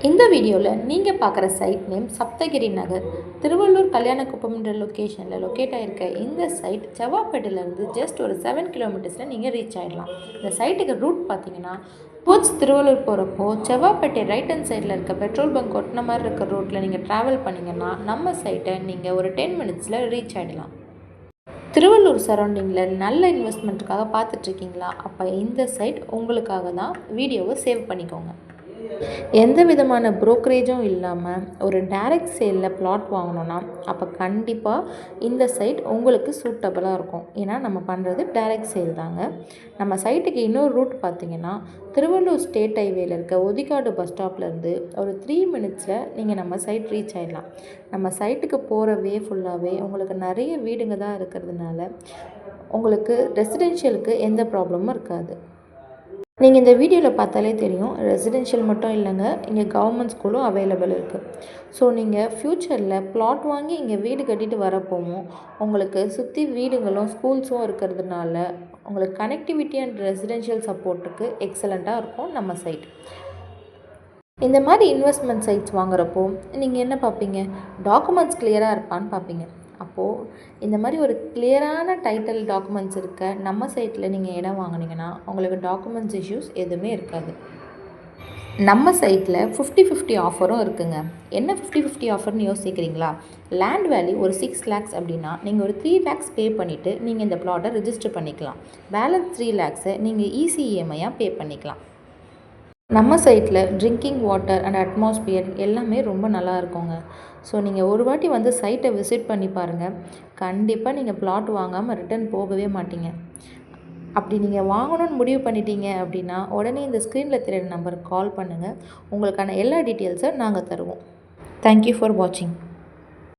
இந்த வீடியோவில் நீங்கள் பார்க்குற சைட் நேம் சப்தகிரி நகர், திருவள்ளூர் கல்யாணக்குப்பம்ன்ற லொக்கேஷனில் லொக்கேட் ஆகிருக்க இந்த சைட் செவ்வாப்பேட்டையிலேருந்து ஜஸ்ட் ஒரு 7 கிலோமீட்டர்ஸில் நீங்கள் ரீச் ஆகிடலாம். இந்த சைட்டுக்கு ரூட் பார்த்தீங்கன்னா டுவர்ட்ஸ் திருவள்ளூர் போகிறப்போ செவ்வாப்பேட்டை ரைட் ஹேண்ட் சைடில் இருக்க பெட்ரோல் பங்க் ஒட்டின மாதிரி இருக்க ரோட்டில் நீங்கள் ட்ராவல் பண்ணிங்கன்னா நம்ம சைட்டை நீங்கள் ஒரு 10 மினிட்ஸில் ரீச் ஆகிடலாம். திருவள்ளூர் சரௌண்டிங்கில் நல்ல இன்வெஸ்ட்மெண்ட்டுக்காக பார்த்துட்ருக்கீங்களா? அப்போ இந்த சைட் உங்களுக்காக தான். வீடியோவை சேவ் பண்ணிக்கோங்க. எந்த விதமான ப்ரோக்கரேஜும் இல்லாமல் ஒரு டைரக்ட் சேலில் பிளாட் வாங்கணுன்னா அப்போ கண்டிப்பாக இந்த சைட் உங்களுக்கு சூட்டபுளாக இருக்கும். ஏன்னா நம்ம பண்ணுறது டைரக்ட் சேல் தாங்க. நம்ம சைட்டுக்கு இன்னொரு ரூட் பார்த்திங்கன்னா திருவள்ளூர் ஸ்டேட் ஹைவேல இருக்க ஒதிகாடு பஸ் ஸ்டாப்லேருந்து ஒரு 3 மினிட்ஸில் நீங்கள் நம்ம சைட் ரீச் ஆகிடலாம். நம்ம சைட்டுக்கு போகிற வே ஃபுல்லாகவே உங்களுக்கு நிறைய வீடுங்க தான் இருக்கிறதுனால உங்களுக்கு ரெசிடென்ஷியலுக்கு எந்த ப்ராப்ளமும் இருக்காது. நீங்கள் இந்த வீடியோவில் பார்த்தாலே தெரியும், ரெசிடென்ஷியல் மட்டும் இல்லைங்க, இங்கே கவர்மெண்ட் ஸ்கூலும் அவைலபிள் இருக்குது. ஸோ நீங்கள் ஃப்யூச்சரில் பிளாட் வாங்கி இங்கே வீடு கட்டிட்டு வரப்போவும் உங்களுக்கு சுற்றி வீடுகளும் ஸ்கூல்ஸும் இருக்கிறதுனால உங்களுக்கு கனெக்டிவிட்டி அண்ட் ரெசிடென்ஷியல் சப்போர்ட்டுக்கு எக்ஸலண்ட்டாக இருக்கும் நம்ம சைட். இந்த மாதிரி இன்வெஸ்ட்மெண்ட் சைட்ஸ் வாங்குறப்போ நீங்கள் என்ன பார்ப்பீங்க? டாக்குமெண்ட்ஸ் கிளியராக இருப்பான்னு பார்ப்பீங்க. அப்போது இந்த மாதிரி ஒரு கிளியரான டைட்டில் டாக்குமெண்ட்ஸ் இருக்க நம்ம சைட்டில் நீங்கள் இடம் வாங்கினீங்கன்னா உங்களுக்கு டாக்குமெண்ட்ஸ் இஷ்யூஸ் எதுவுமே இருக்காது. நம்ம சைட்டில் 50-50 ஆஃபரும் இருக்குங்க. என்ன 50-50 ஆஃபர்னு யோசிக்கிறீங்களா? லேண்ட் வேல்யூ ஒரு 6 lakhs அப்படின்னா நீங்கள் ஒரு 3 lakhs பே பண்ணிவிட்டு நீங்கள் இந்த பிளாட்டை ரிஜிஸ்டர் பண்ணிக்கலாம். பேலன்ஸ் 3 lakhs நீங்கள் EMI-யாக பே பண்ணிக்கலாம். நம்ம சைட்டில் ட்ரிங்கிங் வாட்டர் அண்ட் அட்மாஸ்பியர் எல்லாமே ரொம்ப நல்லா இருக்குங்க. ஸோ நீங்கள் ஒரு வாட்டி வந்து சைட்டை விசிட் பண்ணி பாருங்கள். கண்டிப்பாக நீங்கள் பிளாட் வாங்காமல் ரிட்டர்ன் போகவே மாட்டீங்க. அப்படி நீங்கள் வாங்கணும்னு முடிவு பண்ணிட்டீங்க அப்படின்னா உடனே இந்த ஸ்க்ரீனில் தெரியுற நம்பருக்கு கால் பண்ணுங்கள். உங்களுக்கான எல்லா டீட்டெயில்ஸை நாங்கள் தருவோம். தேங்க்யூ ஃபார் வாட்சிங்.